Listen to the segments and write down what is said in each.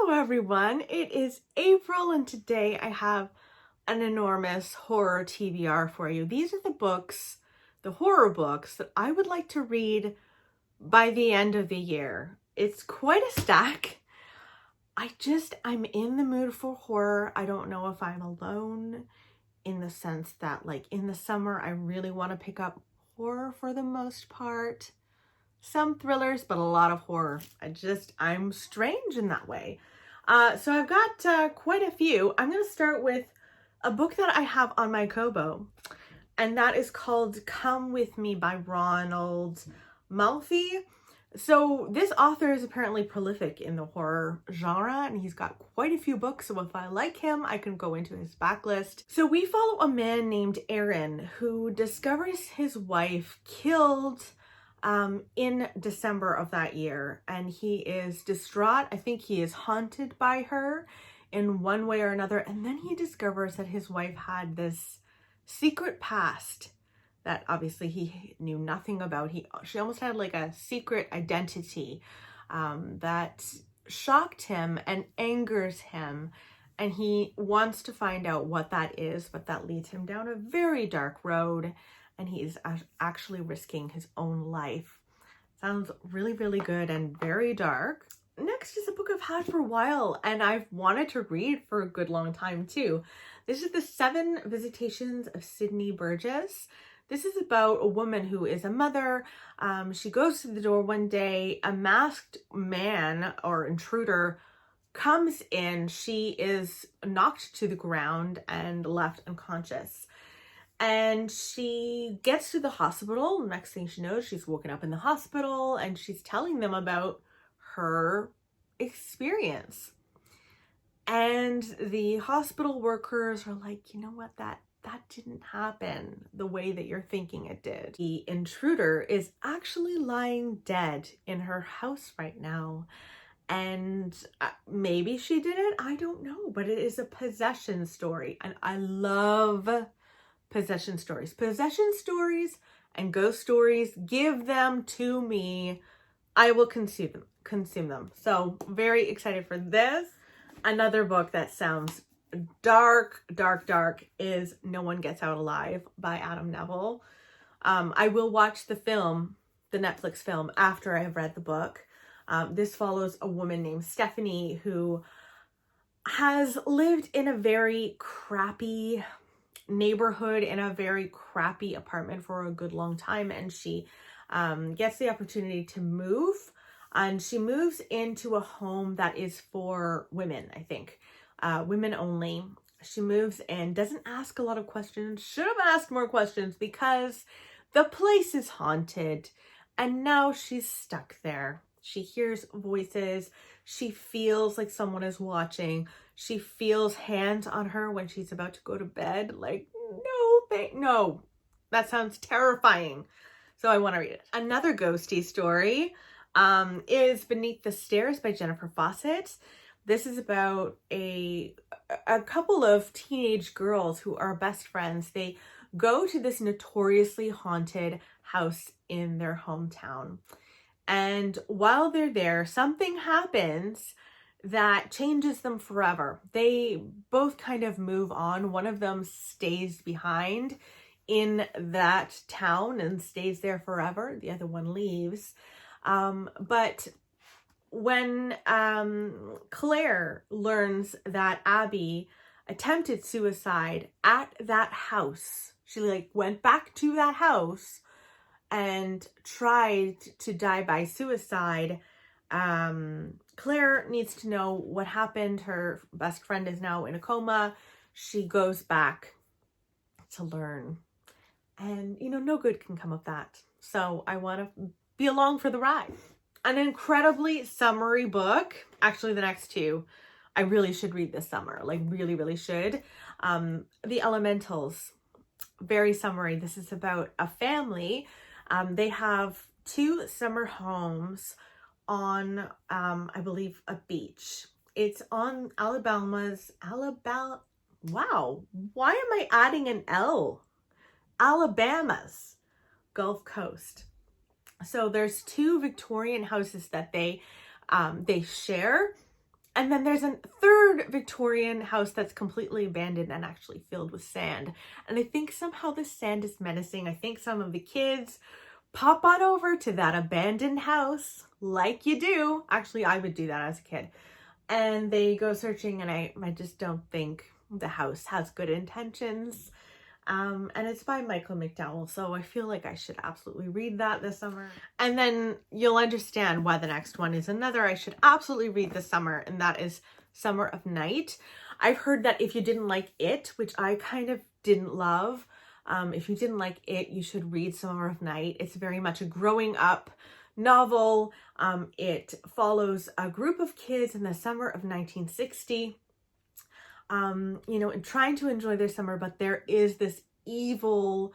Hello everyone, it is April and today I have an enormous horror TBR for you. These are the books, the horror books that I would like to read by the end of the year. It's quite a stack. I'm in the mood for horror. I don't know if I'm alone in the sense that like in the summer, I really want to pick up horror for the most part. Some thrillers, but a lot of horror. I'm strange in that way. So I've got quite a few. I'm going to start with a book that I have on my Kobo, and that is called Come With Me by Ronald Malfi. So this author is apparently prolific in the horror genre, and he's got quite a few books. So if I like him, I can go into his backlist. So we follow a man named Aaron who discovers his wife killed in December of that year, and he is distraught. I think he is haunted by her in one way or another, and then he discovers that his wife had this secret past that obviously he knew nothing about. She almost had like a secret identity that shocked him and angers him, and he wants to find out what that is, but that leads him down a very dark road, and he's actually risking his own life. Sounds really, really good and very dark. Next is a book I've had for a while and I've wanted to read for a good long time too. This is The 7 Visitations of Sydney Burgess. This is about a woman who is a mother. She goes to the door one day, a masked man or intruder comes in. She is knocked to the ground and left unconscious. And she gets to the hospital. Next thing she knows, she's woken up in the hospital and she's telling them about her experience. And the hospital workers are like, you know what, that didn't happen the way that you're thinking it did. The intruder is actually lying dead in her house right now. And maybe she did it, I don't know, but it is a possession story. And I love possession stories and ghost stories. Give them to me. I will consume them. So very excited for this. Another book that sounds dark is No One Gets Out Alive by Adam Neville. I will watch the Netflix film after I have read the book. This follows a woman named Stephanie who has lived in a very crappy neighborhood, in a very crappy apartment for a good long time, and she gets the opportunity to move, and she moves into a home that is for women, I think, women only. She moves in, doesn't ask a lot of questions, should have asked more questions because the place is haunted, and now she's stuck there. She hears voices, she feels like someone is watching, she feels hands on her when she's about to go to bed. Like, no, that sounds terrifying. So I want to read it. Another ghosty story is Beneath the Stairs by Jennifer Fawcett. This is about a couple of teenage girls who are best friends. They go to this notoriously haunted house in their hometown. And while they're there, something happens that changes them forever. They both kind of move on. One of them stays behind in that town and stays there forever. The other one leaves. But when Claire learns that Abby attempted suicide at that house, she like went back to that house and tried to die by suicide. Claire needs to know what happened. Her best friend is now in a coma. She goes back to learn. And, no good can come of that. So I want to be along for the ride. An incredibly summery book. Actually, the next two I really should read this summer. Like, really, really should. The Elementals. Very summery. This is about a family. They have 2 summer homes on, I believe, a beach. It's on Alabama's wow, why am I adding an L? Alabama's Gulf Coast. So there's 2 Victorian houses that they share, And then there's a third Victorian house that's completely abandoned and actually filled with sand. And I think somehow the sand is menacing. I think some of the kids pop on over to that abandoned house like you do. Actually, I would do that as a kid. And they go searching, and I just don't think the house has good intentions. And it's by Michael McDowell, so I feel like I should absolutely read that this summer. And then you'll understand why the next one is another I should absolutely read this summer, and that is Summer of Night. I've heard that if you didn't like it, which I kind of didn't love, if you didn't like it, you should read Summer of Night. It's very much a growing up novel. It follows a group of kids in the summer of 1960. You know, and trying to enjoy their summer, but there is this evil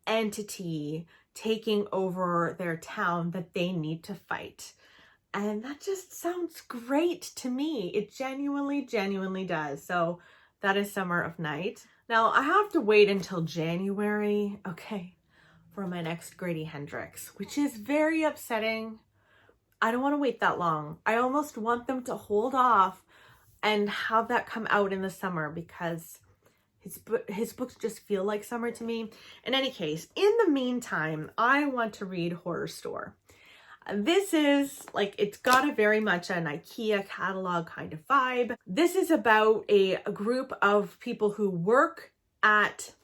entity taking over their town that they need to fight. And that just sounds great to me. It genuinely does. So that is Summer of Night. Now I have to wait until January, okay, for my next Grady Hendrix, which is very upsetting. I don't want to wait that long. I almost want them to hold off and have that come out in the summer, because his books just feel like summer to me. In any case, in the meantime, I want to read Horrorstor. This is like, it's got a very much an IKEA catalog kind of vibe. This is about a group of people who work at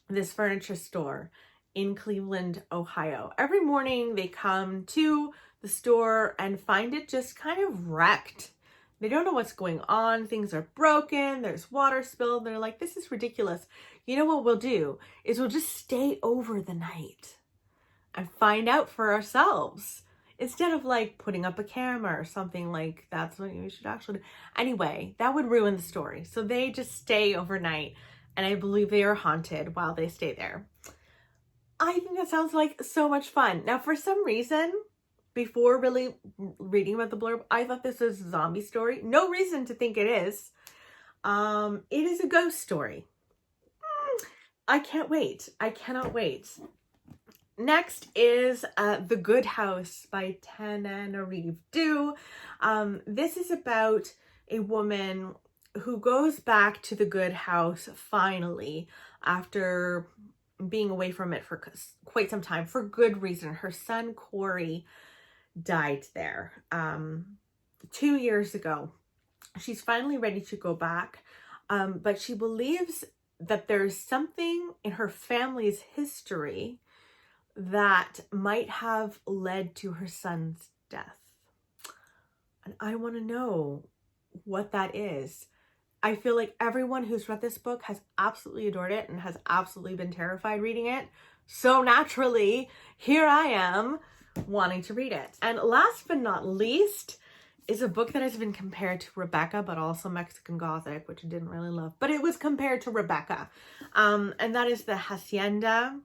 this furniture store in Cleveland, Ohio. Every morning they come to the store and find it just kind of wrecked. They don't know what's going on. Things are broken. There's water spilled. They're like, this is ridiculous. You know what we'll do is we'll just stay over the night and find out for ourselves, instead of like putting up a camera or something. Like, that's what you should actually do. Anyway, that would ruin the story. So they just stay overnight, and I believe they are haunted while they stay there. I think that sounds like so much fun. Now, for some reason, before really reading about the blurb, I thought this was a zombie story. No reason to think it is. It is a ghost story. I can't wait. I cannot wait. Next is The Good House by Tananarive Due. This is about a woman who goes back to the good house finally after being away from it for quite some time, for good reason. Her son Corey died there 2 years ago. She's finally ready to go back, but she believes that there's something in her family's history that might have led to her son's death. And I want to know what that is. I feel like everyone who's read this book has absolutely adored it and has absolutely been terrified reading it. So naturally, here I am wanting to read it. And last but not least is a book that has been compared to Rebecca, but also Mexican Gothic, which I didn't really love, but it was compared to Rebecca. And that is the Hacienda.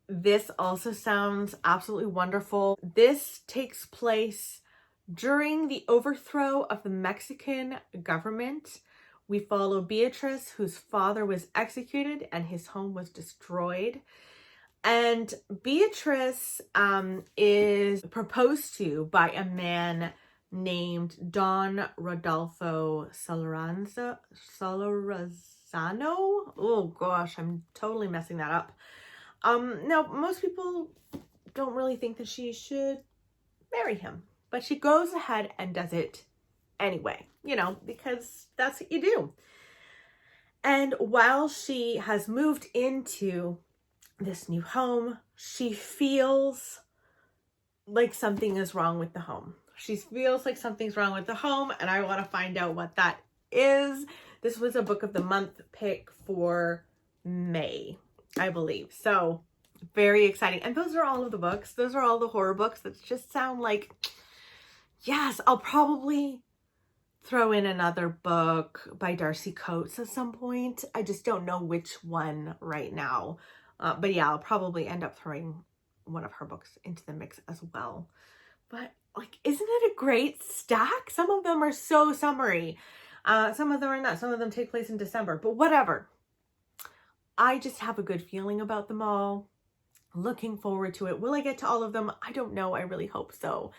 This also sounds absolutely wonderful. This takes place during the overthrow of the Mexican government. We follow Beatrice, whose father was executed and his home was destroyed. And Beatrice is proposed to by a man named Don Rodolfo Solorzano. Oh gosh, I'm totally messing that up. Now, most people don't really think that she should marry him, but she goes ahead and does it anyway, you know, because that's what you do. And while she has moved into this new home, she feels like something is wrong with the home. She feels like something's wrong with the home, and I want to find out what that is. This was a book of the month pick for May, I believe. So very exciting. And those are all of the books. Those are all the horror books that just sound like, yes, I'll probably throw in another book by Darcy Coates at some point. I just don't know which one right now. But yeah, I'll probably end up throwing one of her books into the mix as well. But like, isn't it a great stack? Some of them are so summery. Some of them are not. Some of them take place in December, but whatever. I just have a good feeling about them all. Looking forward to it. Will I get to all of them? I don't know. I really hope so.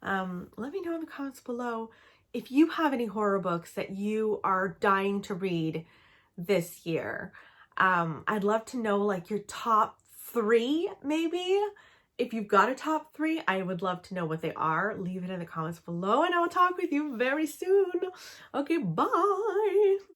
Let me know in the comments below if you have any horror books that you are dying to read this year. I'd love to know like your top 3 maybe. If you've got a top 3, I would love to know what they are. Leave it in the comments below and I will talk with you very soon. Okay, bye.